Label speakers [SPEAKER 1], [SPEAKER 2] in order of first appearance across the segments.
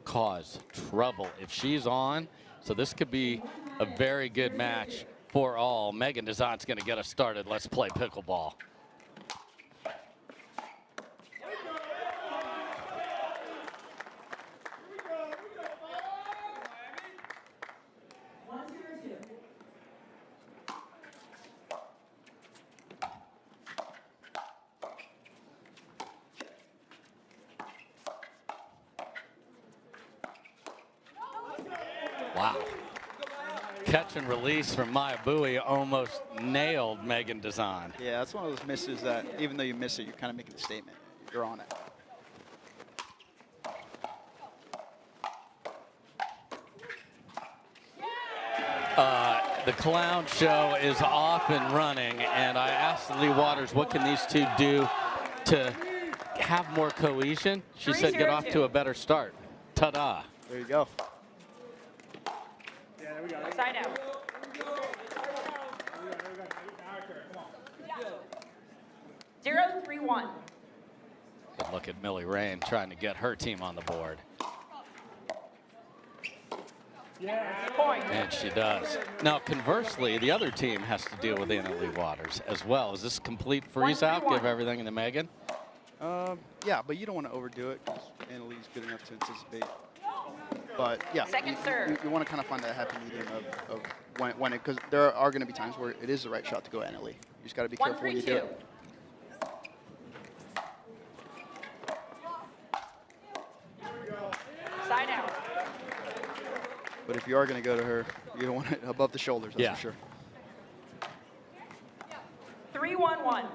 [SPEAKER 1] cause trouble if she's on. So this could be a very good match for all. Meghan Dizon's going to get us started. Let's play pickleball. Wow. Catch and release from Mya Bui almost nailed Meghan Dizon.
[SPEAKER 2] Yeah, that's one of those misses that even though you miss it, you're kind of making a statement. You're on it.
[SPEAKER 1] The clown show is off and running, and I asked Leigh Waters, what can these two do to have more cohesion? She said, get off to a better start. Ta-da.
[SPEAKER 2] There you go.
[SPEAKER 3] Yeah, there we go.
[SPEAKER 4] Side out. 0-3-1.
[SPEAKER 1] Good look at Milan Rane trying to get her team on the board.
[SPEAKER 4] Point.
[SPEAKER 1] And she does. Now, conversely, the other team has to deal with Leigh Waters as well. Is this complete freeze out? Give everything to Meghan?
[SPEAKER 2] Yeah, but you don't want to overdo it because Lee's good enough to anticipate. But yeah,
[SPEAKER 4] Second serve.
[SPEAKER 2] You want to kind of find that happy medium of when it, because there are going to be times where it is the right shot to go at Leigh. You just got to be careful when you do it.
[SPEAKER 4] Side out.
[SPEAKER 2] But if you are going to go to her, you don't want it above the shoulders, that's for sure.
[SPEAKER 4] 3-1-1.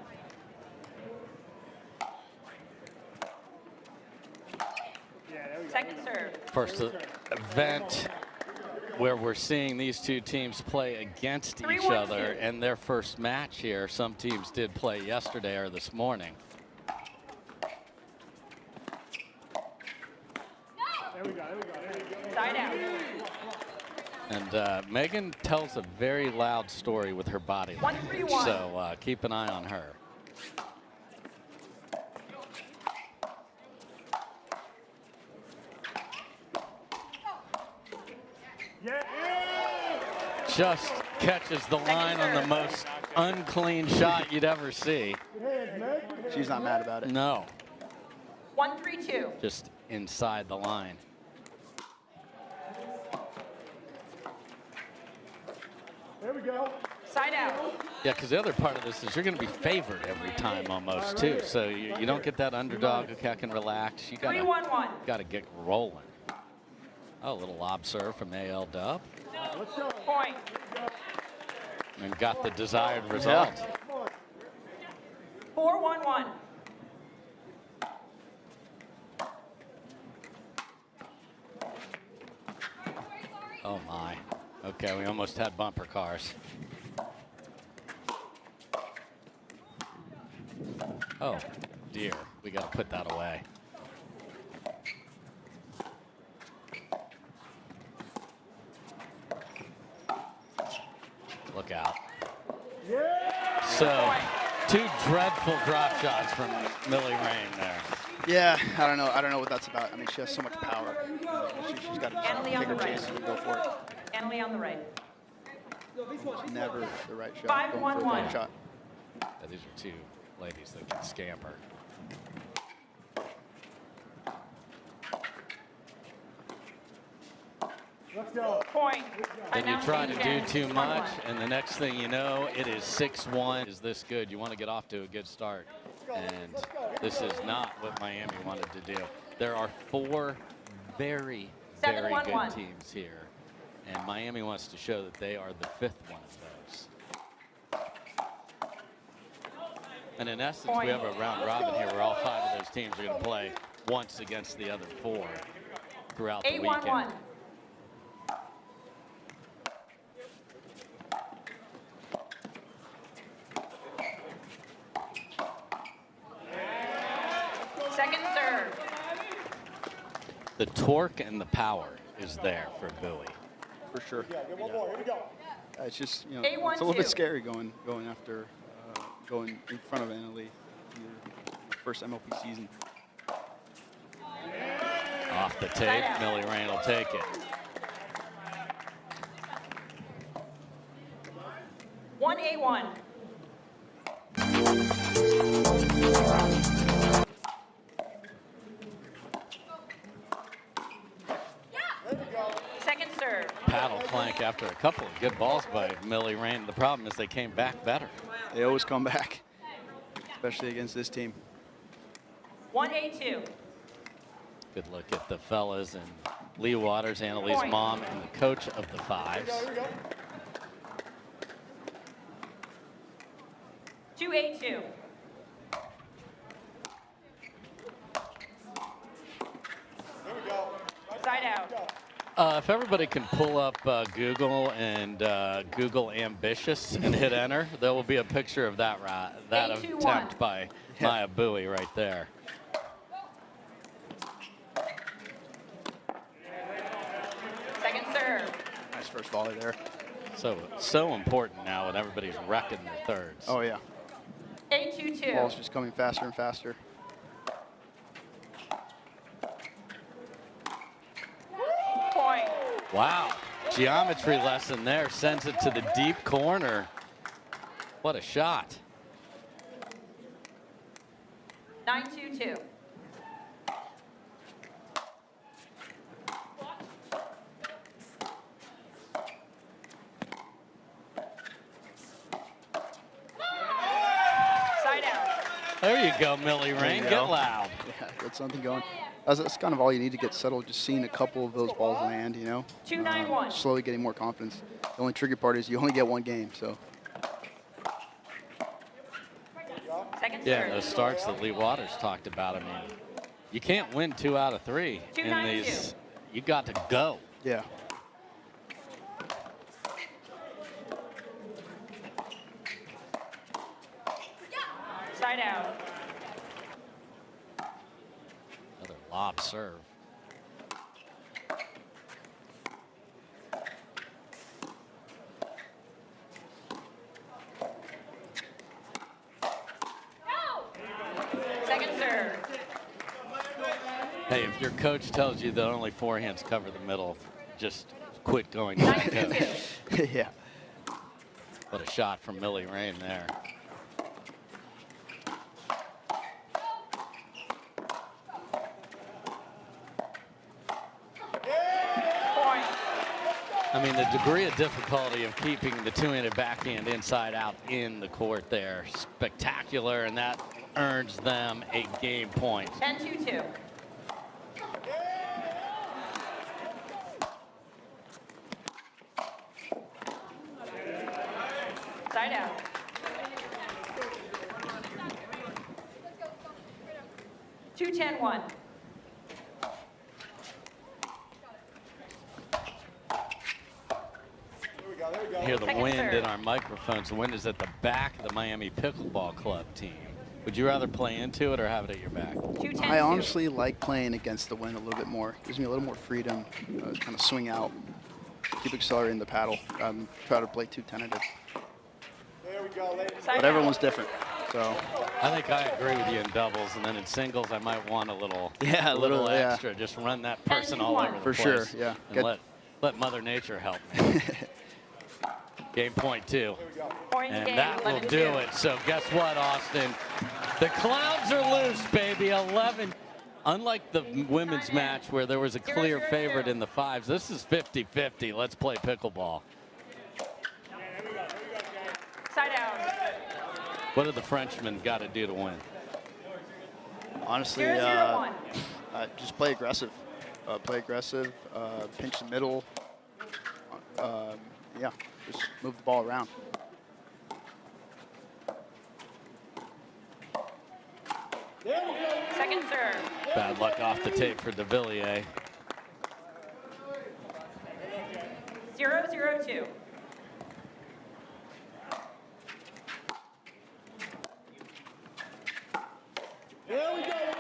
[SPEAKER 4] Second serve.
[SPEAKER 1] First event where we're seeing these two teams play against each other, and their first match here. Some teams did play yesterday or this morning.
[SPEAKER 3] There we go.
[SPEAKER 4] Side out.
[SPEAKER 1] And Meghan tells a very loud story with her body language, so keep an eye on her. Just catches the line on the most unclean shot you'd ever see.
[SPEAKER 2] She's not mad about it.
[SPEAKER 1] No.
[SPEAKER 4] 1-3-2.
[SPEAKER 1] Just inside the line.
[SPEAKER 3] There we go.
[SPEAKER 4] Side out.
[SPEAKER 1] Yeah, because the other part of this is you're going to be favored every time almost, too. So you don't get that underdog. Okay, I can relax. You got to get rolling. Oh, a little lob serve from AL Dub.
[SPEAKER 4] Point.
[SPEAKER 1] And got the desired result.
[SPEAKER 4] 4-1-1.
[SPEAKER 1] Oh, my. Okay, we almost had bumper cars. Oh, dear. We got to put that away. Look out. So, two dreadful drop shots from Milan Rane there.
[SPEAKER 2] Yeah, I don't know what that's about. I mean, she has so much power. She's got to take her chances and go for it.
[SPEAKER 4] Leigh on the right.
[SPEAKER 2] It's never the right shot.
[SPEAKER 4] 5-1-1.
[SPEAKER 2] Shot.
[SPEAKER 1] Yeah, these are two ladies that can scamper.
[SPEAKER 3] Let's go.
[SPEAKER 4] Point.
[SPEAKER 1] Then you try to do too much, and the next thing you know, it is 6-1. Is this good? You want to get off to a good start. And this is not what Miami wanted to do. There are four very, very good teams here. And Miami wants to show that they are the fifth one of those. And in essence, we have a round robin here where all five of those teams are going to play once against the other four throughout the weekend.
[SPEAKER 4] Second serve.
[SPEAKER 1] The torque and the power is there for Bui.
[SPEAKER 2] For sure.
[SPEAKER 3] Yeah, get one more. Here we go.
[SPEAKER 2] It's just, you know, it's a little bit scary going after, going in front of Leigh, your first MLP season.
[SPEAKER 1] Off the tape, Millie Rane will take it.
[SPEAKER 4] 1-8-1. Second serve.
[SPEAKER 1] Paddle clank after a couple of good balls by Millie Rane. The problem is they came back better.
[SPEAKER 2] They always come back, especially against this team.
[SPEAKER 4] 1-8-2.
[SPEAKER 1] Good look at the fellas and Leigh Waters, Annalie's mom, and the coach of the Fives.
[SPEAKER 4] 2-8-2. Side out.
[SPEAKER 1] If everybody can pull up Google and Google ambitious and hit enter, there will be a picture of that attempt by Mya Bui right there.
[SPEAKER 4] Second serve.
[SPEAKER 2] Nice first volley there.
[SPEAKER 1] So important now when everybody's wrecking their thirds.
[SPEAKER 2] Oh yeah.
[SPEAKER 4] 8-2-2.
[SPEAKER 2] Ball's just coming faster and faster.
[SPEAKER 4] Point.
[SPEAKER 1] Wow, geometry lesson there, sends it to the deep corner. What a shot.
[SPEAKER 4] 9-2-2. Side out.
[SPEAKER 1] There you go, Millie Rane, get loud.
[SPEAKER 2] Yeah, get something going. That's kind of all you need to get settled, just seeing a couple of those balls land, you know.
[SPEAKER 4] 2-9-1.
[SPEAKER 2] Slowly getting more confidence. The only tricky part is you only get one game, so.
[SPEAKER 4] Second
[SPEAKER 1] Yeah,
[SPEAKER 4] serve.
[SPEAKER 1] those starts that Leigh Waters talked about, I mean, you can't win 2 out of 3 in
[SPEAKER 4] 2-9-2.
[SPEAKER 1] these. You got to go.
[SPEAKER 2] Yeah.
[SPEAKER 4] Side out.
[SPEAKER 1] Another lob serve.
[SPEAKER 4] Second serve.
[SPEAKER 1] Hey, if your coach tells you that only forehands cover the middle, just quit going to the coach.
[SPEAKER 2] Yeah.
[SPEAKER 1] What a shot from Millie Rane there.
[SPEAKER 4] Point.
[SPEAKER 1] I mean, the degree of difficulty of keeping the two-handed backhand inside out in the court there, spectacular, and that earns them a game point.
[SPEAKER 4] 10-2-2. Side out. Two 10-1.
[SPEAKER 1] Hear the
[SPEAKER 4] Second
[SPEAKER 1] wind
[SPEAKER 4] serve.
[SPEAKER 1] in our microphones. The wind is at the back of the Miami Pickleball Club team. Would you rather play into it or have it at your back?
[SPEAKER 4] 2-10-2.
[SPEAKER 2] I honestly like playing against the wind a little bit more. Gives me a little more freedom, kind of swing out, keep accelerating the paddle. Try to play too tentative.
[SPEAKER 3] There we go, ladies.
[SPEAKER 4] Side
[SPEAKER 2] But
[SPEAKER 4] out.
[SPEAKER 2] everyone's different, so.
[SPEAKER 1] I think I agree with you in doubles, and then in singles, I might want a little,
[SPEAKER 2] Yeah, a little, yeah.
[SPEAKER 1] extra. Just run that person all over the
[SPEAKER 2] For
[SPEAKER 1] place.
[SPEAKER 2] sure, yeah.
[SPEAKER 1] And let Mother Nature help me. Game point 2.
[SPEAKER 4] Point
[SPEAKER 1] And
[SPEAKER 4] game.
[SPEAKER 1] that will
[SPEAKER 4] 11-2.
[SPEAKER 1] do it. So guess what, Austin? The clouds are loose, baby. 11. Unlike the women's match where there was a clear favorite in the fives, this is 50-50. Let's play pickleball.
[SPEAKER 4] Side out.
[SPEAKER 1] What do the Frenchmen got to do to win?
[SPEAKER 2] Honestly,
[SPEAKER 4] 0-0-1.
[SPEAKER 2] just play aggressive. Pinch the middle. Yeah, just move the ball around.
[SPEAKER 4] Second serve.
[SPEAKER 1] Bad luck off the tape for Devilliers.
[SPEAKER 4] 0-0-2.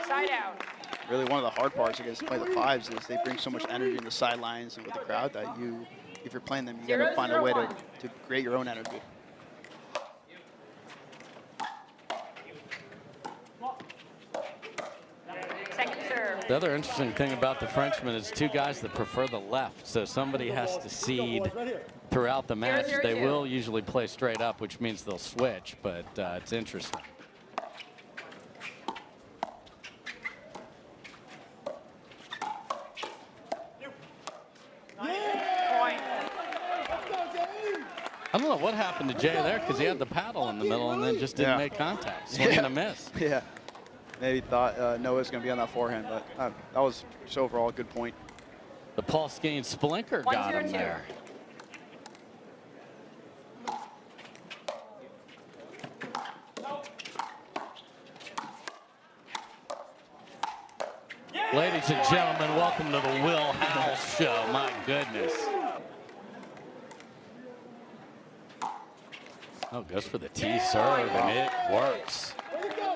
[SPEAKER 4] Side out.
[SPEAKER 2] Really, one of the hard parts against play the fives is they bring so much energy in the sidelines and with the crowd that you, if you're playing them, you got to find a way to create your own energy.
[SPEAKER 4] Second serve.
[SPEAKER 1] The other interesting thing about the Frenchman is two guys that prefer the left, so somebody has to seed throughout the match. They will usually play straight up, which means they'll switch, but it's interesting. I don't know what happened to Jay there because he had the paddle in the middle and then just didn't make contact. Swing and a miss.
[SPEAKER 2] Yeah. Maybe thought Noah was going to be on that forehand, but that was just overall a good point.
[SPEAKER 1] The Paul Skane Splinker got him there. Ladies and gentlemen, welcome to the Will Howells Show. My goodness. Oh, goes for the tee serve, and it works.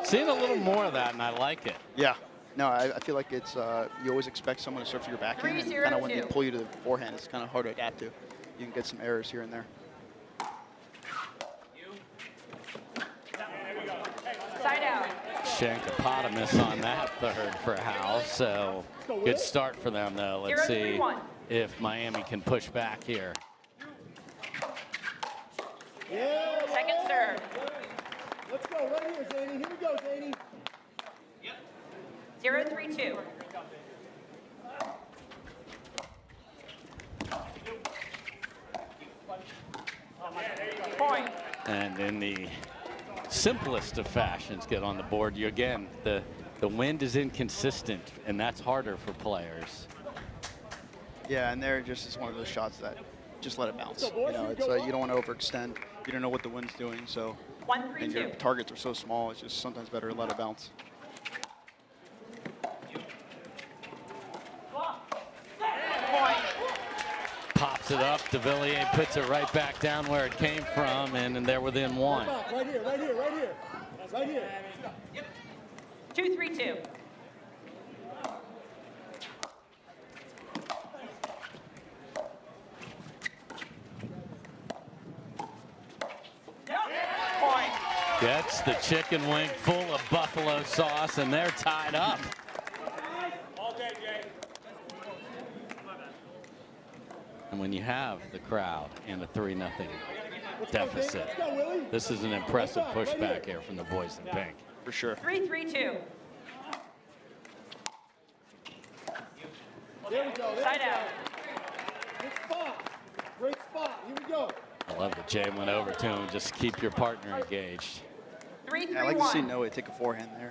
[SPEAKER 1] Seeing a little more of that, and I like it.
[SPEAKER 2] Yeah. No, I feel like it's you always expect someone to serve to your backhand, and kind of when they pull you to the forehand, it's kind of hard to adapt to. You can get some errors here and there.
[SPEAKER 4] Side out.
[SPEAKER 1] Shankopotamus on that third for Howells, so good start for them, though. Let's see if Miami can push back here.
[SPEAKER 4] Second serve.
[SPEAKER 3] Let's go right here, Zane. Here we go, Zane.
[SPEAKER 4] 0-3-2. Point.
[SPEAKER 1] And in the simplest of fashions, get on the board. You again, the wind is inconsistent, and that's harder for players.
[SPEAKER 2] Yeah, and there just is one of those shots that just let it bounce. You know, it's you don't want to overextend. You don't know what the wind's doing, so.
[SPEAKER 4] 1-3-2.
[SPEAKER 2] And your targets are so small, it's just sometimes better to let it bounce.
[SPEAKER 1] Pops it up, Devilliers puts it right back down where it came from, and they're within one.
[SPEAKER 3] Right here, right here, right here. Right here.
[SPEAKER 4] 2-3-2.
[SPEAKER 1] Gets the chicken wing full of buffalo sauce, and they're tied up. And when you have the crowd and a 3-0 deficit, this is an impressive pushback here from the boys in pink.
[SPEAKER 2] For sure.
[SPEAKER 4] 3-3-2.
[SPEAKER 3] There we go.
[SPEAKER 4] Side out.
[SPEAKER 3] Good spot. Great spot. Here we go.
[SPEAKER 1] I love that Jay went over to him. Just keep your partner engaged.
[SPEAKER 4] 3-3-1.
[SPEAKER 2] Yeah, I like to see Noe take a forehand there.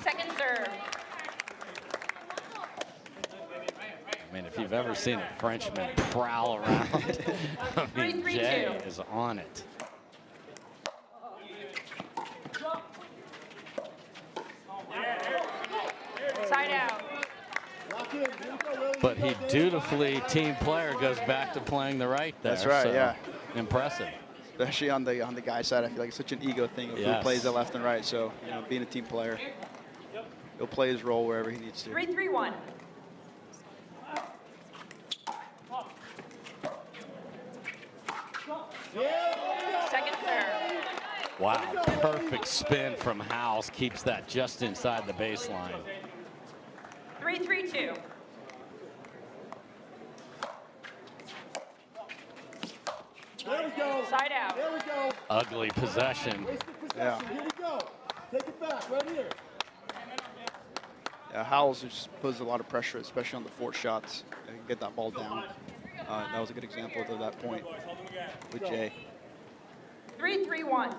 [SPEAKER 4] Second serve.
[SPEAKER 1] I mean, if you've ever seen a Frenchman prowl around, I mean,
[SPEAKER 4] 3-3-2.
[SPEAKER 1] Jay is on it.
[SPEAKER 4] Side out.
[SPEAKER 1] But he dutifully, team player, goes back to playing the right there.
[SPEAKER 2] That's right,
[SPEAKER 1] so
[SPEAKER 2] yeah.
[SPEAKER 1] Impressive.
[SPEAKER 2] Especially on the guy side, I feel like it's such an ego thing of who plays the left and right. So, you know, being a team player, he'll play his role wherever he needs to.
[SPEAKER 4] 3-3-1. Second serve.
[SPEAKER 1] Wow, perfect spin from Howells. Keeps that just inside the baseline.
[SPEAKER 4] 3-3-2.
[SPEAKER 3] There we go.
[SPEAKER 4] Side out.
[SPEAKER 3] There we go.
[SPEAKER 1] Ugly possession.
[SPEAKER 3] Wasted possession.
[SPEAKER 2] Yeah.
[SPEAKER 3] Here we go. Take it back right here.
[SPEAKER 2] Yeah, Howells just puts a lot of pressure, especially on the fourth shots, and get that ball down. That was a good example of that point with Jay.
[SPEAKER 4] 3-3-1.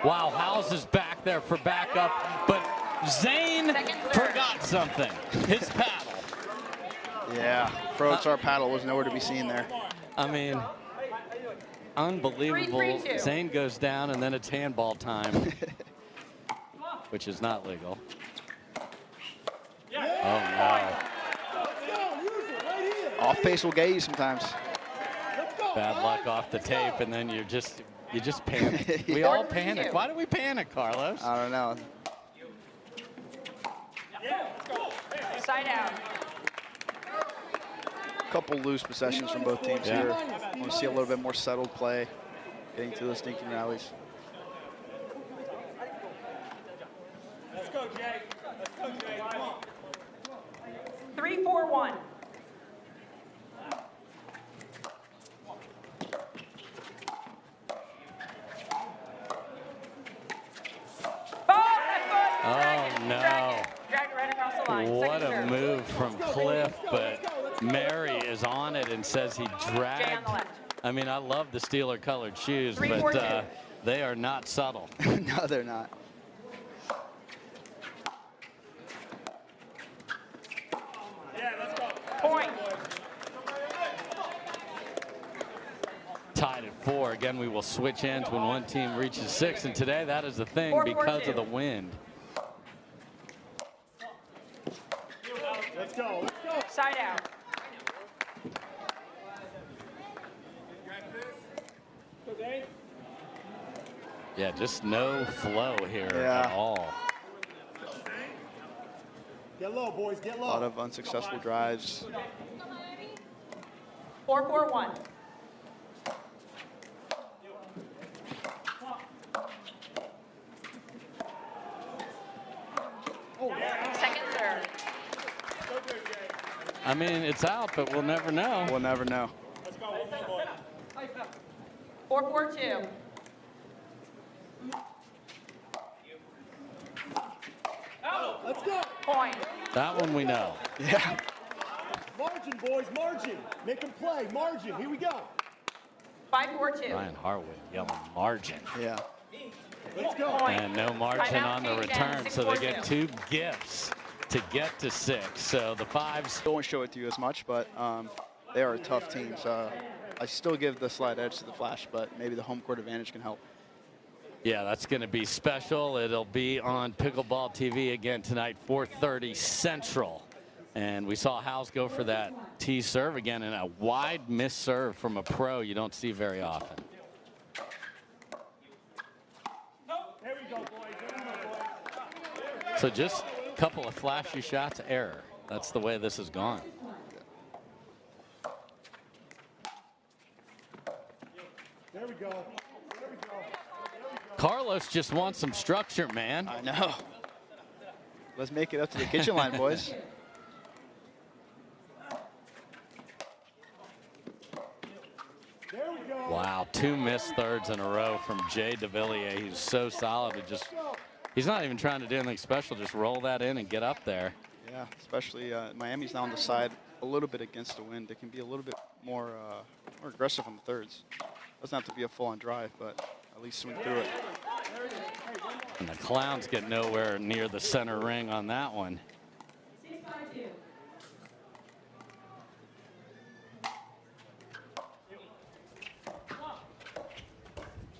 [SPEAKER 1] Wow, Howells is back there for backup, but Zane forgot something. His paddle.
[SPEAKER 2] Yeah, Pro Tour paddle was nowhere to be seen there.
[SPEAKER 1] I mean, unbelievable.
[SPEAKER 4] 3-3-2.
[SPEAKER 1] Zane goes down, and then it's handball time, which is not legal. Oh, no.
[SPEAKER 2] Off pace will get you sometimes.
[SPEAKER 1] Bad luck off the tape, and then you just panic. We all panic. Why do we panic, Carlos?
[SPEAKER 2] I don't know.
[SPEAKER 4] Side out.
[SPEAKER 2] Couple loose possessions from both teams here. I want to see a little bit more settled play, getting to those stinking rallies.
[SPEAKER 3] Let's go, Jay. Let's go, Jay. Come on.
[SPEAKER 4] 3-4-1.
[SPEAKER 1] Oh, no.
[SPEAKER 4] Drag it right across the line.
[SPEAKER 1] What
[SPEAKER 4] Second
[SPEAKER 1] a
[SPEAKER 4] serve.
[SPEAKER 1] move from Khlif, but Mary is on it and says he
[SPEAKER 4] Jay
[SPEAKER 1] dragged.
[SPEAKER 4] on the left.
[SPEAKER 1] I mean, I love the Steeler-colored shoes,
[SPEAKER 4] 3-4-2.
[SPEAKER 1] but they are not subtle.
[SPEAKER 2] No, they're not.
[SPEAKER 3] Yeah, let's go.
[SPEAKER 4] Point.
[SPEAKER 1] Tied at 4. Again, we will switch ends when one team reaches 6, and today that is the thing
[SPEAKER 4] 4-4-2.
[SPEAKER 1] because of the wind.
[SPEAKER 3] Let's go. Let's go.
[SPEAKER 4] Side out.
[SPEAKER 1] Yeah, just no flow here
[SPEAKER 2] Yeah.
[SPEAKER 1] at all.
[SPEAKER 3] Get low, boys. Get
[SPEAKER 2] A
[SPEAKER 3] low.
[SPEAKER 2] lot of unsuccessful drives.
[SPEAKER 4] 4-4-1. Second serve.
[SPEAKER 1] I mean, it's out, but we'll never know.
[SPEAKER 2] We'll never know.
[SPEAKER 3] Let's go. One more, boy.
[SPEAKER 4] 4-4-2.
[SPEAKER 3] Let's go.
[SPEAKER 4] Point.
[SPEAKER 1] That one we know.
[SPEAKER 2] Yeah.
[SPEAKER 3] Margin, boys. Margin. Make them play. Margin. Here we go.
[SPEAKER 4] 5-4-2.
[SPEAKER 1] Ryan Harwood yelling margin.
[SPEAKER 2] Yeah.
[SPEAKER 3] Let's go.
[SPEAKER 4] Point.
[SPEAKER 1] And no margin
[SPEAKER 4] Timeout
[SPEAKER 1] on the
[SPEAKER 4] changed down,
[SPEAKER 1] return, so they get
[SPEAKER 4] 6-4-2.
[SPEAKER 1] 2 gifts to get to 6. So the 5s.
[SPEAKER 2] Don't show it to you as much, but they are a tough team. So I still give the slight edge to the Flash, but maybe the home court advantage can help.
[SPEAKER 1] Yeah, that's going to be special. It'll be on Pickleball TV again tonight, 4:30 Central. And we saw Howells go for that tee serve again, and a wide miss serve from a pro you don't see very often.
[SPEAKER 3] There we go, boys. There we go, boys.
[SPEAKER 1] So just a couple of flashy shots, error. That's the way this has gone.
[SPEAKER 3] There we go. There we go.
[SPEAKER 1] Carlos just wants some structure, man.
[SPEAKER 2] I know. Let's make it up to the kitchen line, boys.
[SPEAKER 3] There we go.
[SPEAKER 1] Wow, 2 missed thirds in a row from Jay Devilliers. He's so solid. He's not even trying to do anything special. Just roll that in and get up there.
[SPEAKER 2] Yeah, especially Miami's now on the side a little bit against the wind. They can be a little bit more aggressive on the thirds. Doesn't have to be a full-on drive, but at least swing through it.
[SPEAKER 1] And the Clowns get nowhere near the center ring on that one.
[SPEAKER 4] 6-5-2.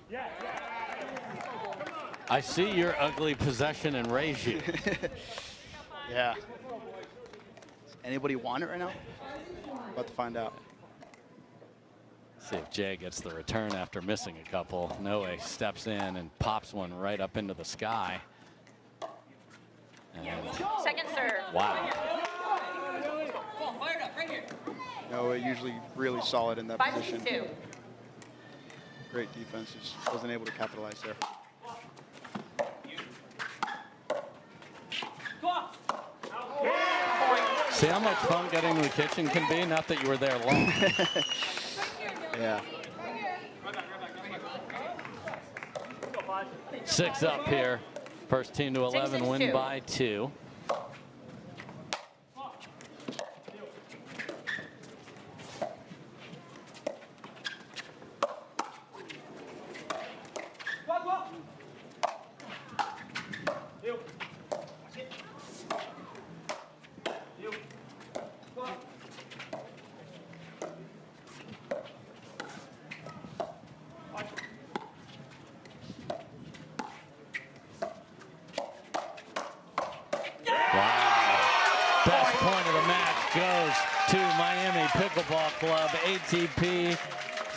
[SPEAKER 3] Yeah, yeah.
[SPEAKER 1] I see your ugly possession and raise you.
[SPEAKER 2] Yeah. Does anybody want it right now? About to find out.
[SPEAKER 1] See if Jay gets the return after missing a couple. Noe steps in and pops one right up into the sky. And
[SPEAKER 4] Second serve.
[SPEAKER 1] wow.
[SPEAKER 2] No, usually really solid in that position.
[SPEAKER 4] 5-2.
[SPEAKER 2] Great defense, just wasn't able to capitalize there.
[SPEAKER 1] See how much fun getting to the kitchen can be? Not that you were there long.
[SPEAKER 2] Yeah.
[SPEAKER 1] 6 up here. First team to 11 win
[SPEAKER 4] 6-2.
[SPEAKER 1] by 2. Best point of the match goes to Miami Pickleball Club. ATP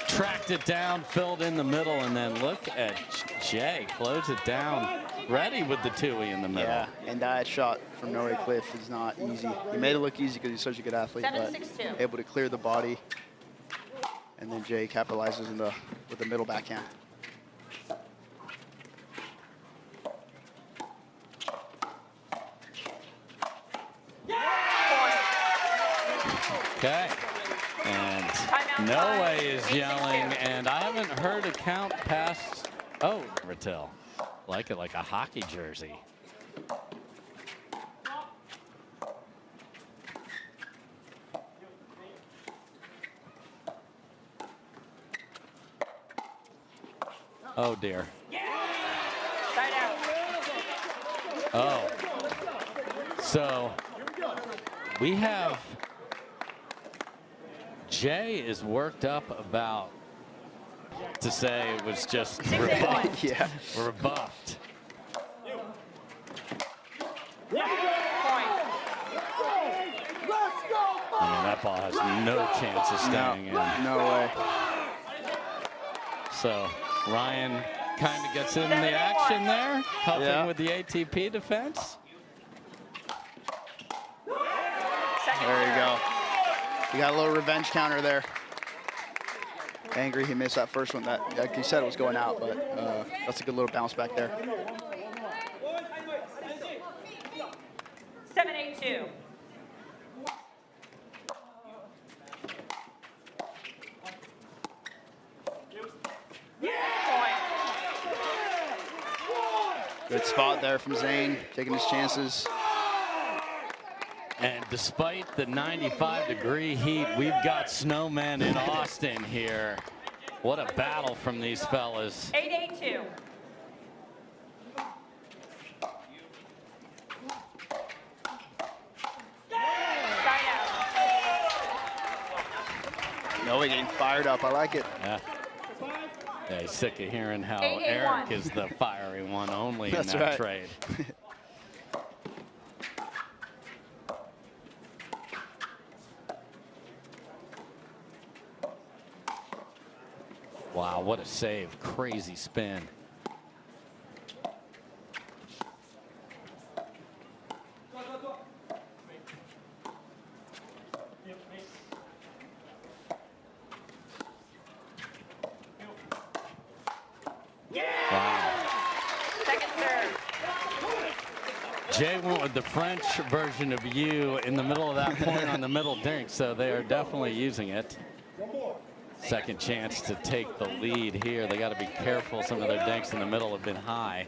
[SPEAKER 1] tracked it down, filled in the middle, and then look at Jay close it down ready with the Tui in the middle.
[SPEAKER 2] Yeah, and that shot from Noe Khlif is not easy. He made it look easy because he's such a good athlete, but
[SPEAKER 4] 7-6-2.
[SPEAKER 2] able to clear the body. And then Jay capitalizes with the middle backhand.
[SPEAKER 1] Okay. And
[SPEAKER 4] Timeout
[SPEAKER 1] Noe
[SPEAKER 4] time.
[SPEAKER 1] is
[SPEAKER 4] 8-6-2.
[SPEAKER 1] yelling, and I haven't heard a count past, oh, Navratil. Like it like a hockey jersey. Oh, dear.
[SPEAKER 4] Side out.
[SPEAKER 1] Oh. So we have Jay is worked up about to say it was just rebuffed.
[SPEAKER 2] Yeah.
[SPEAKER 1] Rebuffed.
[SPEAKER 4] Point.
[SPEAKER 1] I mean, that ball has no chance of staying in.
[SPEAKER 2] No way.
[SPEAKER 1] So Ryan kind of gets in the action there, helping
[SPEAKER 2] Yeah.
[SPEAKER 1] with the ATP defense.
[SPEAKER 4] Second
[SPEAKER 2] There you
[SPEAKER 4] serve.
[SPEAKER 2] go. You got a little revenge counter there. Angry he missed that first one. That, like you said, it was going out, but that's a good little bounce back there.
[SPEAKER 4] 7-8-2. Point.
[SPEAKER 2] Good spot there from Zane, taking his chances.
[SPEAKER 1] And despite the 95-degree heat, we've got snowmen in Austin here. What a battle from these fellas.
[SPEAKER 4] 8-8-2. Side out.
[SPEAKER 2] Noe getting fired up. I like it.
[SPEAKER 1] Yeah. Yeah, he's sick of hearing how
[SPEAKER 4] 8-8-1.
[SPEAKER 1] Eric is the fiery one only in
[SPEAKER 2] That's
[SPEAKER 1] that
[SPEAKER 2] right.
[SPEAKER 1] trade. Wow, what a save. Crazy spin. Wow.
[SPEAKER 4] Second serve.
[SPEAKER 1] Jay went with the French version of you in the middle of that point on the middle dink, so they are definitely using it. Second chance to take the lead here. They got to be careful. Some of their dinks in the middle have been high.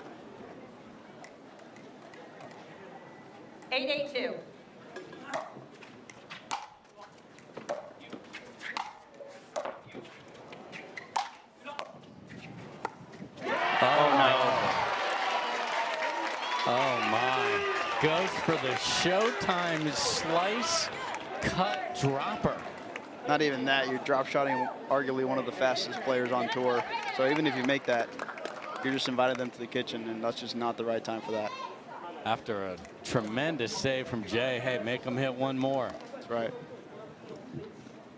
[SPEAKER 4] 8-8-2.
[SPEAKER 1] Oh, no. Oh, my. Goes for the Showtime slice cut dropper.
[SPEAKER 2] Not even that. You're drop shotting arguably one of the fastest players on tour. So even if you make that, you're just inviting them to the kitchen, and that's just not the right time for that.
[SPEAKER 1] After a tremendous save from Jay, hey, make them hit one more.
[SPEAKER 2] That's right.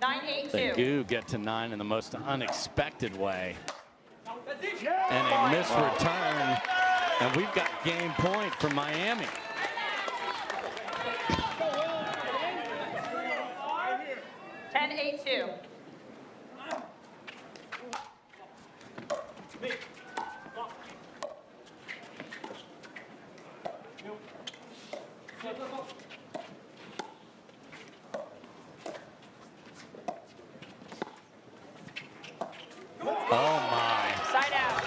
[SPEAKER 4] 9-8-2.
[SPEAKER 1] The Goo get to 9 in the most unexpected way. And a missed return. And we've got game point for Miami.
[SPEAKER 4] Ten, 8-2.
[SPEAKER 1] Oh, my.
[SPEAKER 4] Side out.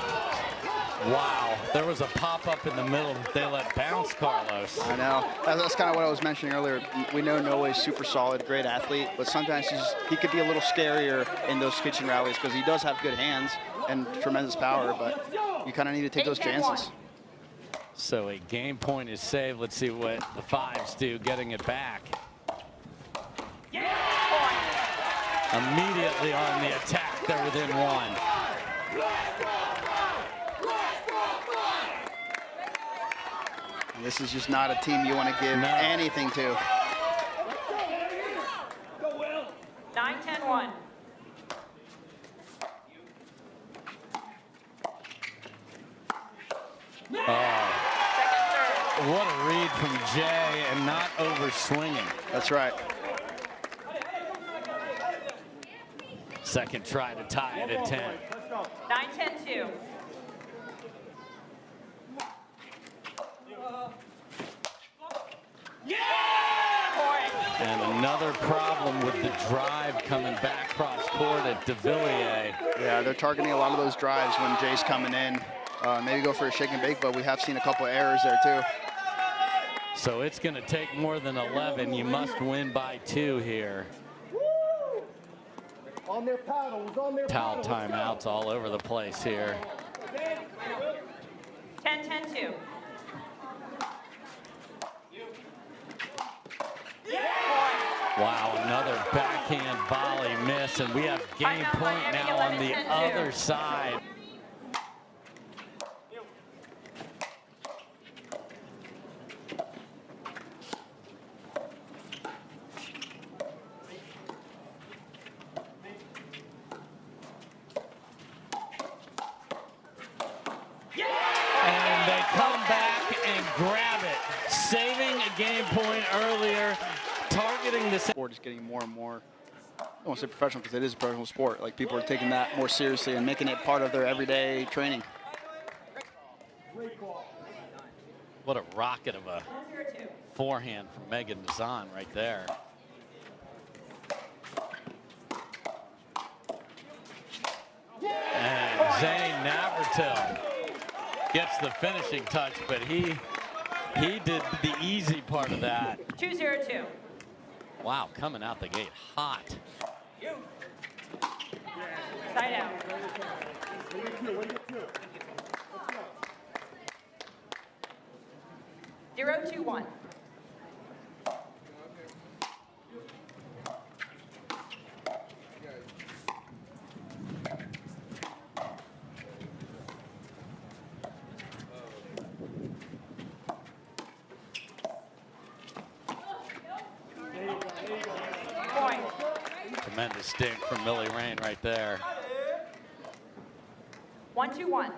[SPEAKER 1] Wow. There was a pop-up in the middle that they let bounce, Carlos.
[SPEAKER 2] I know. That's kind of what I was mentioning earlier. We know Noe's super solid, great athlete, but sometimes he could be a little scarier in those kitchen rallies because he does have good hands and tremendous power, but you kind of need to take those chances.
[SPEAKER 1] So a game point is saved. Let's see what the fives do, getting it back. Immediately on the attack, they're within one.
[SPEAKER 2] This is just not a team you want to give anything to.
[SPEAKER 4] 9-10-1.
[SPEAKER 1] Oh. from Jay and not over swinging.
[SPEAKER 2] That's right.
[SPEAKER 1] Second try to tie it at 10.
[SPEAKER 4] 9-10-2.
[SPEAKER 1] And another problem with the drive coming back cross court at Devilliers.
[SPEAKER 2] Yeah, they're targeting a lot of those drives when Jay's coming in. Maybe go for a shake and bake, but we have seen a couple of errors there too.
[SPEAKER 1] So it's going to take more than 11. You must win by 2 here.
[SPEAKER 3] On their paddles, on their
[SPEAKER 1] Towel
[SPEAKER 3] paddles.
[SPEAKER 1] timeouts all over the place here.
[SPEAKER 4] 10-10-2.
[SPEAKER 1] Wow, another backhand volley miss, and we have game point now on the other side. And they come back and grab it, saving a game point earlier, targeting the
[SPEAKER 2] Sport is getting more and more, I don't want to say professional because it is a professional sport. Like people are taking that more seriously and making it part of their everyday training.
[SPEAKER 1] What a rocket of a forehand from Meghan Dizon right there. And Zane Navratil gets the finishing touch, but he did the easy part of that.
[SPEAKER 4] 2-0-2.
[SPEAKER 1] Wow, coming out the gate hot.
[SPEAKER 4] Side out. 0-2-1. Point.
[SPEAKER 1] Tremendous stink from Milan Rane right there.
[SPEAKER 4] 1-2-1.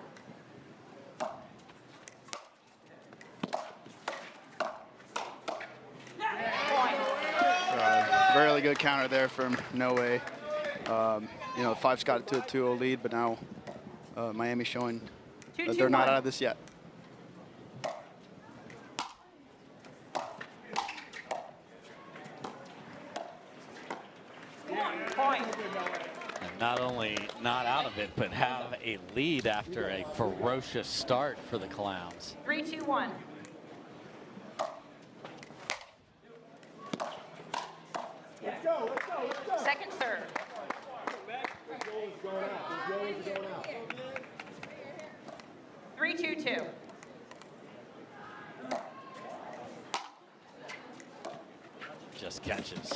[SPEAKER 2] Really good counter there from Noe. You know, Five's got it to a 2-0 lead, but now Miami's showing that they're not out of this yet.
[SPEAKER 4] Point.
[SPEAKER 1] And not only not out of it, but have a lead after a ferocious start for the Clowns.
[SPEAKER 4] 3-2-1.
[SPEAKER 3] Let's go, let's go, let's go.
[SPEAKER 4] Second serve.
[SPEAKER 3] Going out. The goalies are going out.
[SPEAKER 4] 3-2-2.
[SPEAKER 1] Just catches.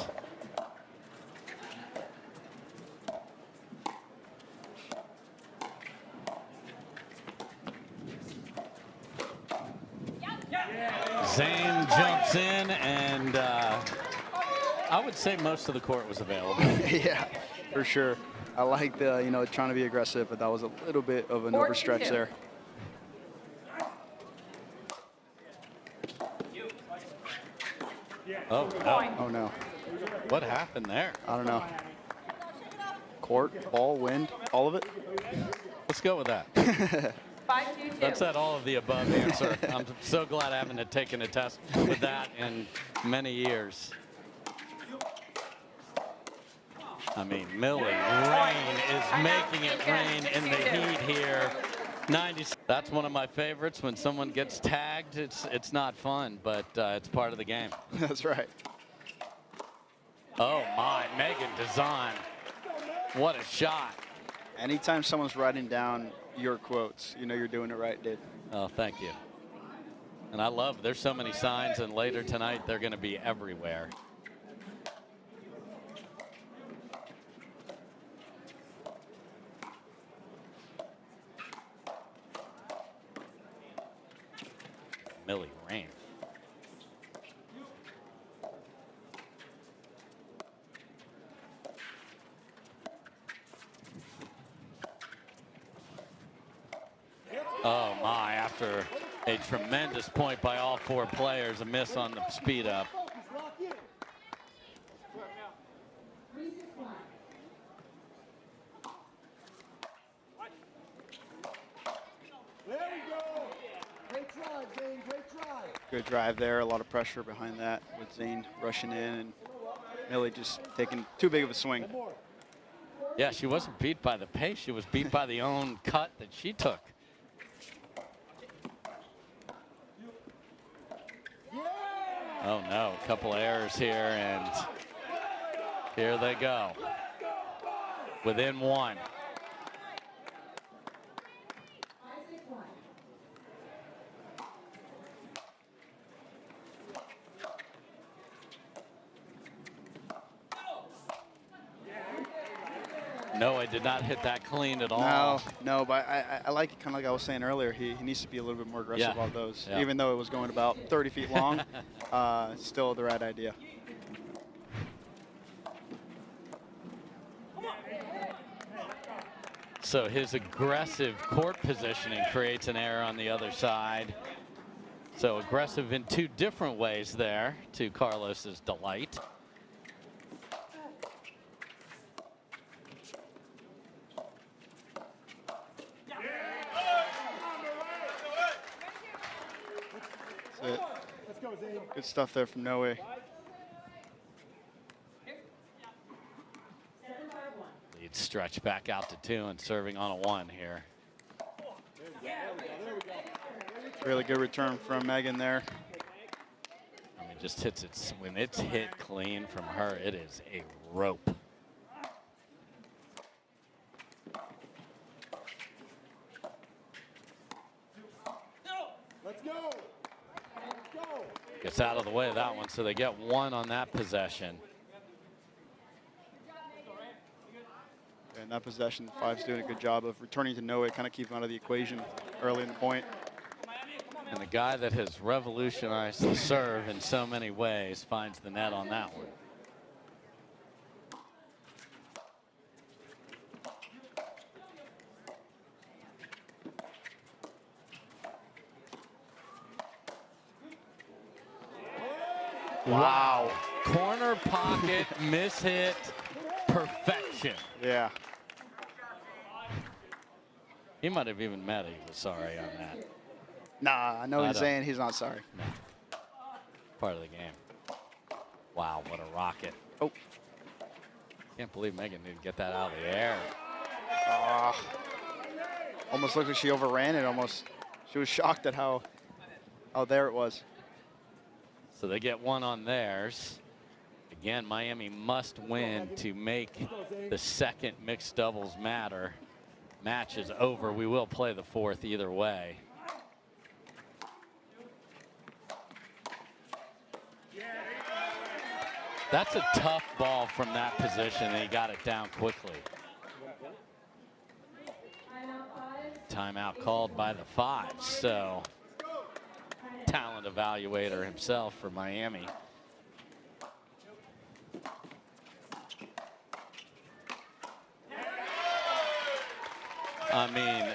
[SPEAKER 1] Zane jumps in, and I would say most of the court was available.
[SPEAKER 2] Yeah, for sure. I like the, you know, trying to be aggressive, but that was a little bit of an
[SPEAKER 4] 4-2-2.
[SPEAKER 2] overstretch there.
[SPEAKER 1] Oh,
[SPEAKER 4] Point.
[SPEAKER 1] no.
[SPEAKER 2] Oh, no.
[SPEAKER 1] What happened there?
[SPEAKER 2] I don't know. Court, ball, wind, all of it?
[SPEAKER 1] Let's go with that.
[SPEAKER 4] 5-2-2.
[SPEAKER 1] That's that all of the above answer. I'm so glad I haven't taken a test with that in many years. I mean, Milan Rane is making it rain in the heat here. 90. That's one of my favorites. When someone gets tagged, it's not fun, but it's part of the game.
[SPEAKER 2] That's right.
[SPEAKER 1] Oh my, Meghan Dizon. What a shot.
[SPEAKER 2] Anytime someone's writing down your quotes, you know you're doing it right, dude.
[SPEAKER 1] Oh, thank you. And I love, there's so many signs, and later tonight they're going to be everywhere. Milan Rane. Oh my, A tremendous point by all 4 players. A miss on the speed up.
[SPEAKER 3] Focus, lock in. There we go. Great try, Zane. Great try.
[SPEAKER 2] Good drive there. A lot of pressure behind that with Zane rushing in and Millie just taking too big of a swing.
[SPEAKER 3] One more.
[SPEAKER 1] Yeah, she wasn't beat by the pace. She was beat by the own cut that she took. Oh no, a couple of errors here, and here they go. Within 1. Noe did not hit that clean at all.
[SPEAKER 2] No, but I like it, kind of like I was saying earlier, he needs to be a little bit more aggressive on those.
[SPEAKER 1] Yeah.
[SPEAKER 2] Even though it was going about 30 feet long, still the right idea.
[SPEAKER 1] So his aggressive court positioning creates an error on the other side. So aggressive in 2 different ways there, to Carlos's delight.
[SPEAKER 2] That's it.
[SPEAKER 3] Let's go, Zane.
[SPEAKER 2] Good stuff there from Noe.
[SPEAKER 1] Lead stretch back out to 2 and serving on a 1 here.
[SPEAKER 2] Really good return from Meghan there.
[SPEAKER 1] I mean, just hits it. When it's hit clean from her, it is a rope.
[SPEAKER 3] Let's go. Let's go.
[SPEAKER 1] Gets out of the way of that one, so they get 1 on that possession.
[SPEAKER 2] And that possession, 5's doing a good job of returning to Noe, kind of keep him out of the equation early in the point.
[SPEAKER 1] And the guy that has revolutionized the serve in so many ways finds the net on that one. Wow. Corner pocket, mishit, perfection.
[SPEAKER 2] Yeah.
[SPEAKER 1] He might have even met he was sorry on that.
[SPEAKER 2] Nah, I know he's saying he's not sorry.
[SPEAKER 1] No. Part of the game. Wow, what a rocket.
[SPEAKER 2] Oh.
[SPEAKER 1] Can't believe Meghan didn't get that out of the air.
[SPEAKER 2] Almost looked like she overran it almost. She was shocked at how there it was.
[SPEAKER 1] So they get 1 on theirs. Again, Miami must win to make the second mixed doubles match is over. We will play the 4th either way. That's a tough ball from that position, and he got it down quickly. Timeout called by the 5. So talent evaluator himself for Miami. I mean,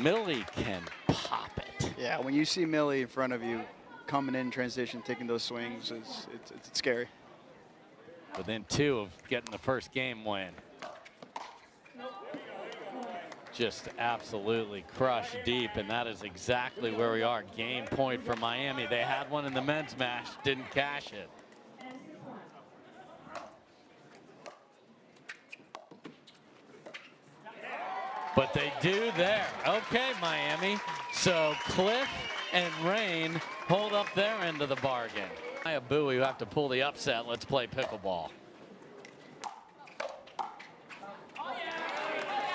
[SPEAKER 1] Millie can pop it.
[SPEAKER 2] Yeah, when you see Millie in front of you, coming in transition, taking those swings, it's scary.
[SPEAKER 1] Within 2 of getting the first game win. Just absolutely crushed deep, and that is exactly where we are. Game point for Miami. They had one in the men's match, didn't cash it. But they do there. Okay, Miami. So Khlif and Rane hold up their end of the bargain. Mya Bui, you have to pull the upset. Let's play pickleball.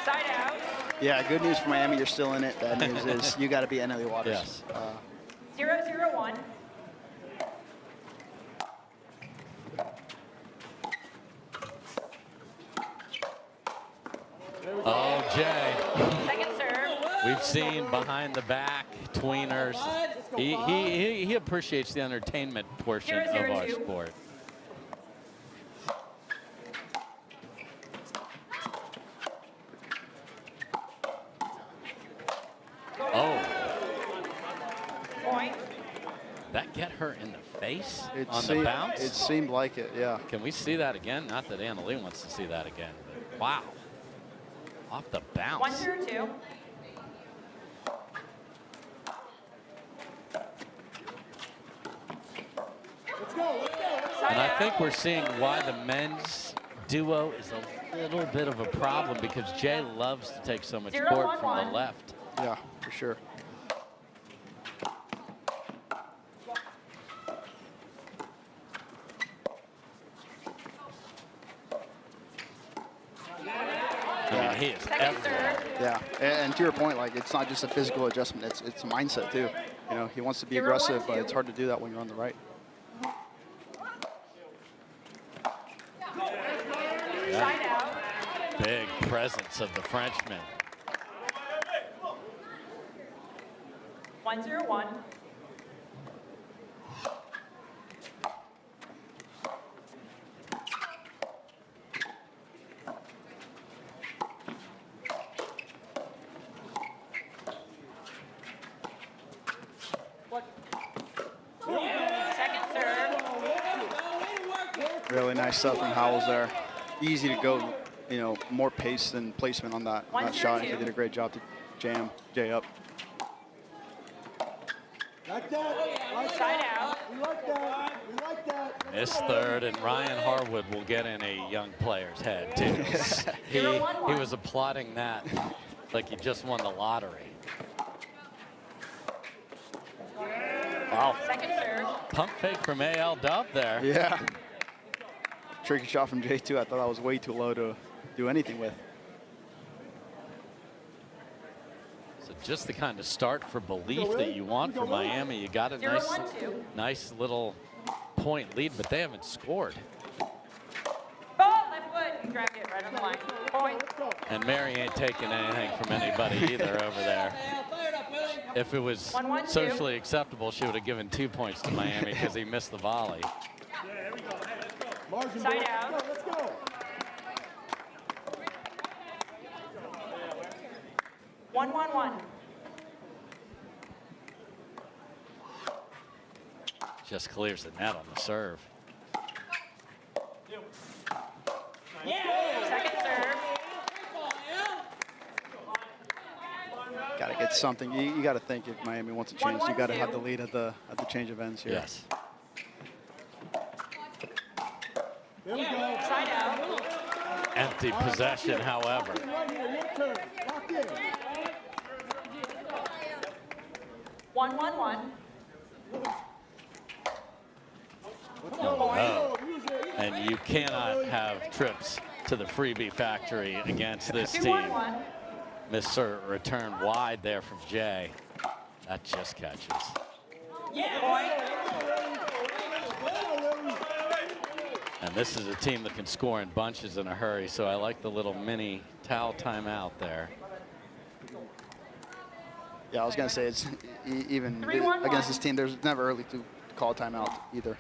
[SPEAKER 4] Side out.
[SPEAKER 2] Yeah, good news for Miami, you're still in it. Bad news is you got to be NLE Waters.
[SPEAKER 1] Yes.
[SPEAKER 4] 0-0-1.
[SPEAKER 1] Oh, Jay.
[SPEAKER 4] Second serve.
[SPEAKER 1] We've seen behind the back tweeners. He appreciates the entertainment portion of our
[SPEAKER 4] 0-0-2.
[SPEAKER 1] sport. Oh. get her in the face on
[SPEAKER 2] seemed,
[SPEAKER 1] the bounce?
[SPEAKER 2] It seemed like it, yeah.
[SPEAKER 1] Can we see that again? Not that Anna Leigh wants to see that again. But wow. Off the bounce.
[SPEAKER 4] 1-2.
[SPEAKER 3] Let's go.
[SPEAKER 1] And I think we're seeing why the men's duo is a little bit of a problem, because Jay loves to take so much court from the left.
[SPEAKER 2] Yeah, for sure.
[SPEAKER 1] I mean, he is everywhere.
[SPEAKER 2] Yeah, and to your point, like, it's not just a physical adjustment, it's a mindset too. You know, he wants to be aggressive, but it's hard to do that when you're on the right.
[SPEAKER 4] Side out.
[SPEAKER 1] Big presence of the Frenchman.
[SPEAKER 4] 1-0-1. Second serve.
[SPEAKER 2] Really nice stuff from Howells there. Easy to go, you know, more pace than placement on that shot. He did a great job to jam Jay up.
[SPEAKER 3] Like that.
[SPEAKER 4] Side out.
[SPEAKER 3] We like that. We like that.
[SPEAKER 1] Miss third, and Ryan Harwood will get in a young player's head too. he was applauding that like he just won the lottery.
[SPEAKER 2] Wow.
[SPEAKER 4] Second serve.
[SPEAKER 1] Pump fake from AL Dub there.
[SPEAKER 2] Yeah. Tricky shot from Jay too. I thought that was way too low to do anything with.
[SPEAKER 1] So just the kind of start for belief that you want from Miami. You got a nice little point lead, but they haven't scored.
[SPEAKER 4] Ball, left foot. You grabbed it right on the line. Point.
[SPEAKER 1] And Mary ain't taking anything from anybody either over there. If it was
[SPEAKER 4] 1-1-2.
[SPEAKER 1] socially acceptable, she would have given 2 points to Miami because he missed the volley.
[SPEAKER 3] Margin,
[SPEAKER 4] Side
[SPEAKER 3] boys.
[SPEAKER 4] out.
[SPEAKER 3] Let's go.
[SPEAKER 4] 1-1-1.
[SPEAKER 1] Just clears the net on the serve.
[SPEAKER 4] Second serve.
[SPEAKER 2] Got to get something. You got to think if Miami wants a change, you got to have the lead at the change of ends here.
[SPEAKER 1] Yes.
[SPEAKER 3] There we go.
[SPEAKER 4] Side out.
[SPEAKER 1] Empty possession, however.
[SPEAKER 3] Right here, your turn. Lock in.
[SPEAKER 4] 1-1-1.
[SPEAKER 1] Oh. And you cannot have trips to the freebie factory against this team.
[SPEAKER 4] 2-1-1.
[SPEAKER 1] Mr. Return wide there from Jay. That just catches.
[SPEAKER 4] Point.
[SPEAKER 1] And this is a team that can score in bunches in a hurry, so I like the little mini towel timeout there.
[SPEAKER 2] Yeah, I was going to say, it's even
[SPEAKER 4] 3-1-1.
[SPEAKER 2] against this team, there's never early to call timeout either.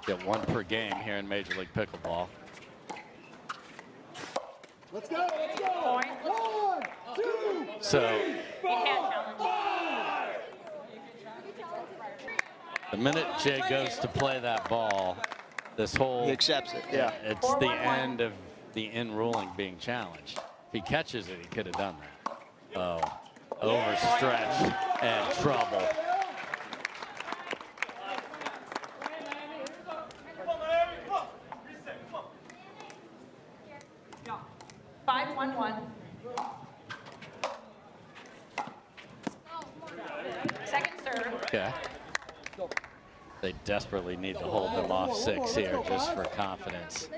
[SPEAKER 1] Get one per game here in Major League Pickleball.
[SPEAKER 3] Let's go. Let's go.
[SPEAKER 4] Point.
[SPEAKER 3] 1, 2,
[SPEAKER 1] So
[SPEAKER 4] You can't challenge.
[SPEAKER 1] the minute Jay goes to play that ball, this whole...
[SPEAKER 2] He accepts it, yeah.
[SPEAKER 1] It's the end of the in ruling being challenged. If he catches it, he could have done that. Oh, overstretched and trouble.
[SPEAKER 4] No. 5-1-1. Second serve.
[SPEAKER 1] Okay. They desperately need to hold them off 6 here just for confidence.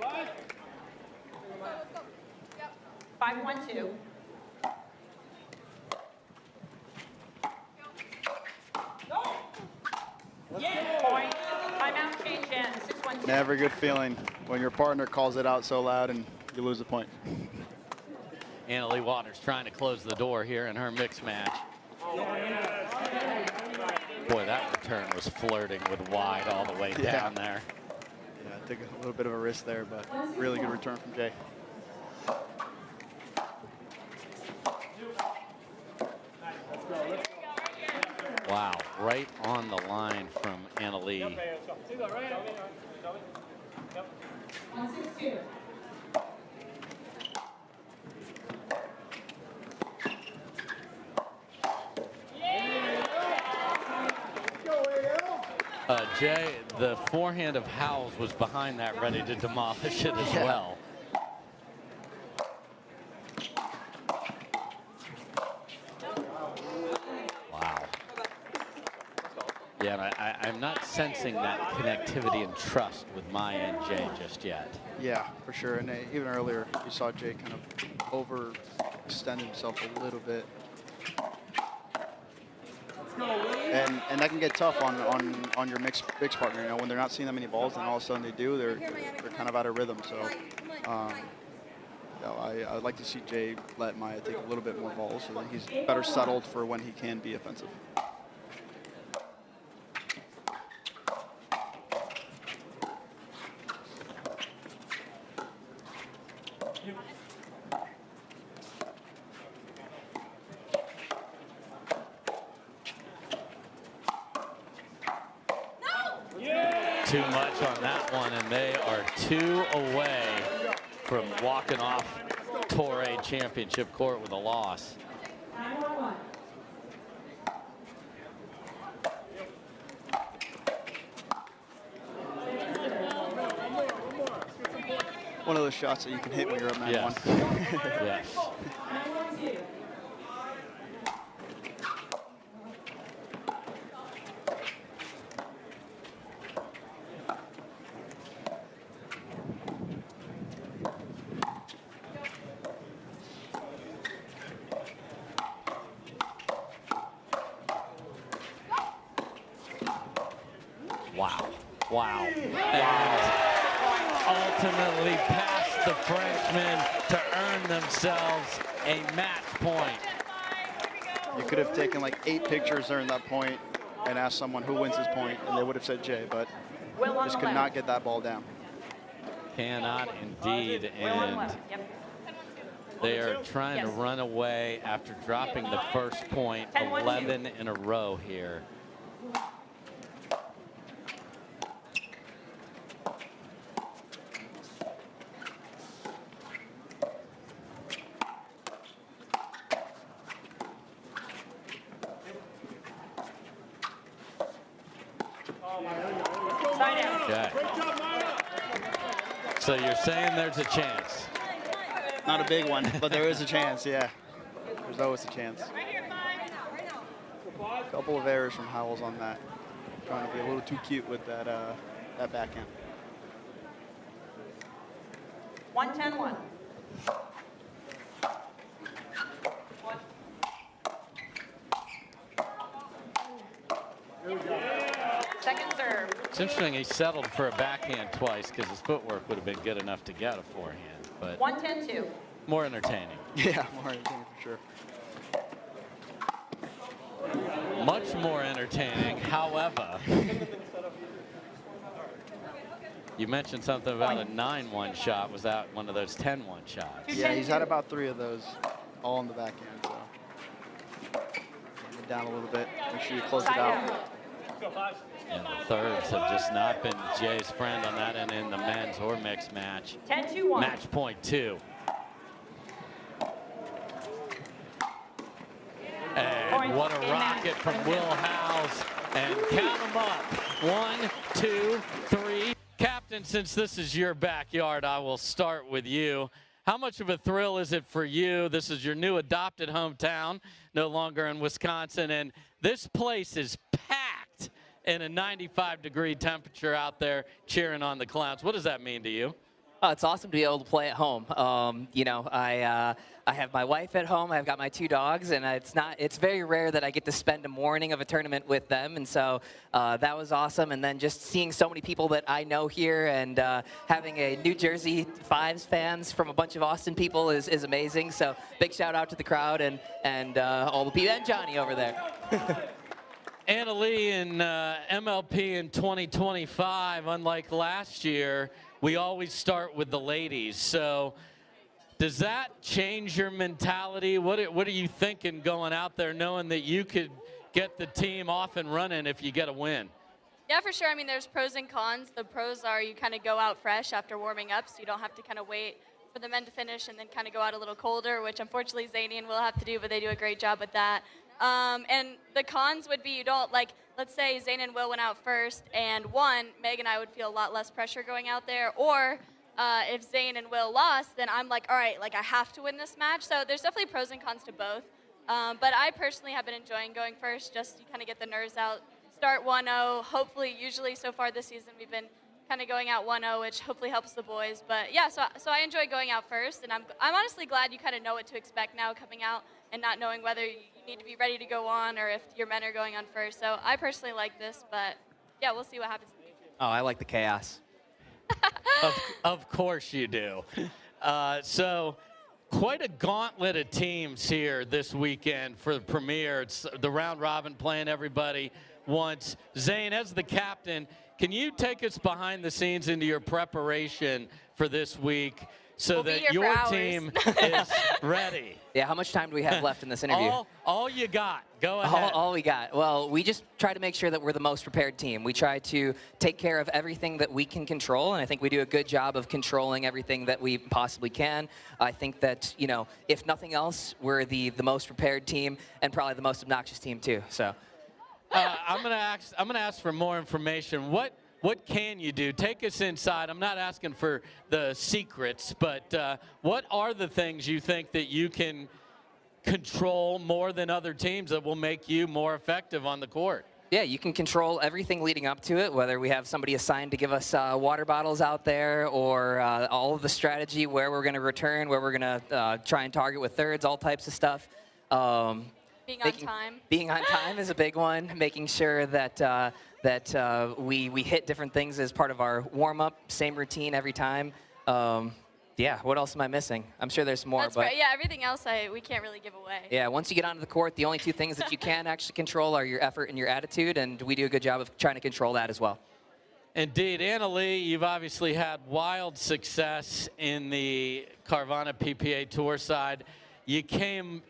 [SPEAKER 4] 5-1-2. Point. Timeout change in. 6-1-2.
[SPEAKER 2] Never a good feeling when your partner calls it out so loud and you lose the point.
[SPEAKER 1] Anna Leigh Waters trying to close the door here in her mixed match. Boy, that return was flirting with wide all the way down there.
[SPEAKER 2] Yeah, took a little bit of a risk there, but really good return from Jay.
[SPEAKER 1] Wow, right on the line from Leigh. Jay, the forehand of Howells was behind that, ready to demolish it as well. Wow. Yeah, and I'm not sensing that connectivity and trust with Mya and Jay just yet.
[SPEAKER 2] Yeah, for sure. And even earlier, you saw Jay kind of overextend himself a little bit. And that can get tough on your mixed partner. You know, when they're not seeing that many balls, and all of a sudden they do, they're kind of out of rhythm. So, you know, I'd like to see Jay let Mya take a little bit more balls so that he's better settled for when he can be offensive.
[SPEAKER 1] Too much on that one, and they are 2 away from walking off Torrey Championship Court with a loss.
[SPEAKER 2] One of those shots that you can hit when you're up 9-1.
[SPEAKER 1] Yes. Yes. Wow. Wow. And ultimately past the Frenchmen to earn themselves a match point.
[SPEAKER 2] You could have taken like 8 pictures during that point and asked someone who wins this point, and they would have said Jay, but just could not get that ball down.
[SPEAKER 1] Cannot indeed, and they are trying to run away after dropping the first point, 11 in a row here. Okay. So you're saying there's a chance?
[SPEAKER 2] Not a big one, but there is a chance, yeah. There's always a chance. A couple of errors from Howells on that. Trying to be a little too cute with that that backhand.
[SPEAKER 4] 1-10-1. Second serve.
[SPEAKER 1] It's interesting he settled for a backhand twice because his footwork would have been good enough to get a forehand, but
[SPEAKER 4] 1-10-2.
[SPEAKER 1] more entertaining.
[SPEAKER 2] Yeah, more entertaining for sure.
[SPEAKER 1] Much more entertaining, however. You mentioned something about a 9-1 shot. Was that one of those 10-1 shots?
[SPEAKER 2] Yeah, he's had about 3 of those, all in the backhand. So down a little bit. Make sure you close it out.
[SPEAKER 1] And the thirds have just not been Jay's friend on that end in the men's or mixed match.
[SPEAKER 4] 10-2-1.
[SPEAKER 1] Match point 2. And what a rocket from Will Howells. And count them up. 1, 2, 3. Captain, since this is your backyard, I will start with you. How much of a thrill is it for you? This is your new adopted hometown, no longer in Wisconsin, and this place is packed in a 95-degree temperature out there cheering on the Clowns. What does that mean to you?
[SPEAKER 5] It's awesome to be able to play at home. You know, I have my wife at home. I've got my 2 dogs, and it's very rare that I get to spend a morning of a tournament with them. And so that was awesome. And then just seeing so many people that I know here, and having a New Jersey Fives fans from a bunch of Austin people is amazing. So big shout out to the crowd and all the people, and Johnny over there.
[SPEAKER 1] Leigh in MLP in 2025, unlike last year, we always start with the ladies. So does that change your mentality? What are you thinking going out there knowing that you could get the team off and running if you get a win?
[SPEAKER 6] Yeah, for sure. I mean, there's pros and cons. The pros are you kind of go out fresh after warming up, so you don't have to kind of wait for the men to finish and then kind of go out a little colder, which unfortunately Zane and will have to do, but they do a great job with that. And the cons would be you don't, like, let's say Zane and Will went out first and won, Meg and I would feel a lot less pressure going out there. Or if Zane and Will lost, then I'm like, all right, like I have to win this match. So there's definitely pros and cons to both. But I personally have been enjoying going first, just to kind of get the nerves out. Start 1-0. Hopefully, usually so far this season, we've been kind of going out 1-0, which hopefully helps the boys. But yeah, so I enjoy going out first, and I'm honestly glad you kind of know what to expect now coming out and not knowing whether you need to be ready to go on or if your men are going on first. So I personally like this, but yeah, we'll see what happens.
[SPEAKER 5] Oh, I like the chaos.
[SPEAKER 1] Of course you do. So quite a gauntlet of teams here this weekend for the Premeir. It's the round robin playing everybody once. Zane, as the captain, can you take us behind the scenes into your preparation for this week so that your team is ready?
[SPEAKER 5] Yeah, how much time do we have left in this interview?
[SPEAKER 1] All you got. Go ahead.
[SPEAKER 5] All we got. Well, we just try to make sure that we're the most prepared team. We try to take care of everything that we can control, and I think we do a good job of controlling everything that we possibly can. I think that, you know, if nothing else, we're the most prepared team and probably the most obnoxious team too. So
[SPEAKER 1] I'm gonna ask for more information. What can you do? Take us inside. I'm not asking for the secrets, but what are the things you think that you can control more than other teams that will make you more effective on the court?
[SPEAKER 5] Yeah, you can control everything leading up to it, whether we have somebody assigned to give us water bottles out there or all of the strategy, where we're going to return, where we're going to try and target with thirds, all types of stuff.
[SPEAKER 6] Being on time.
[SPEAKER 5] Being on time is a big one. Making sure that we hit different things as part of our warm-up, same routine every time. Yeah, what else am I missing? I'm sure there's more.
[SPEAKER 6] That's right. Yeah, everything else we can't really give away.
[SPEAKER 5] Yeah, once you get onto the court, the only two things that you can actually control are your effort and your attitude, and we do a good job of trying to control that as well.
[SPEAKER 1] Indeed. Leigh, you've obviously had wild success in the Carvana PPA Tour side. You came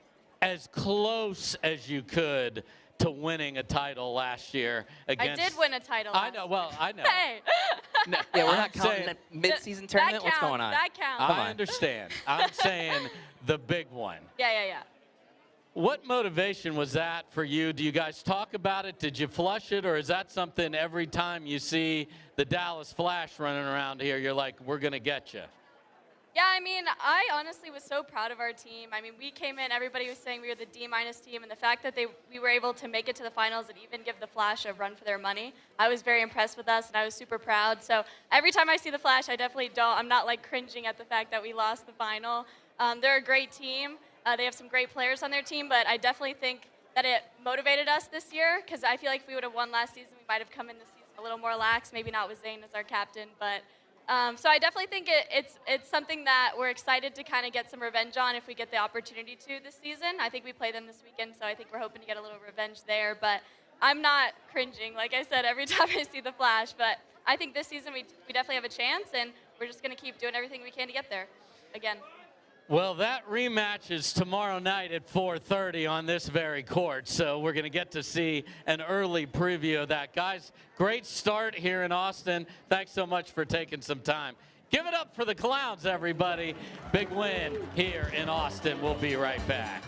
[SPEAKER 1] as close as you could to winning a title last year against...
[SPEAKER 6] I did win a title last year.
[SPEAKER 1] I know.
[SPEAKER 6] Hey!
[SPEAKER 5] No, yeah, we're not counting a mid-season tournament. What's going on?
[SPEAKER 6] That counts.
[SPEAKER 1] I understand. I'm saying the big one.
[SPEAKER 6] Yeah.
[SPEAKER 1] What motivation was that for you? Do you guys talk about it? Did you flush it? Or is that something every time you see the Dallas Flash running around here, you're like, we're going to get you?
[SPEAKER 6] Yeah, I mean, I honestly was so proud of our team. I mean, we came in, everybody was saying we were the D- team, and the fact that we were able to make it to the finals and even give the Flash a run for their money, I was very impressed with us, and I was super proud. So every time I see the Flash, I'm not like cringing at the fact that we lost the final. They're a great team. They have some great players on their team, but I definitely think that it motivated us this year, because I feel like if we would have won last season, we might have come in this season a little more lax, maybe not with Zane as our captain, but so I definitely think it's something that we're excited to kind of get some revenge on if we get the opportunity to this season. I think we play them this weekend, so I think we're hoping to get a little revenge there. But I'm not cringing, like I said, every time I see the Flash. But I think this season we definitely have a chance, and we're just going to keep doing everything we can to get there again.
[SPEAKER 1] Well, that rematch is tomorrow night at 4:30 on this very court, so we're going to get to see an early preview of that. Guys, great start here in Austin. Thanks so much for taking some time. Give it up for the Clowns, everybody. Big win here in Austin. We'll be right back.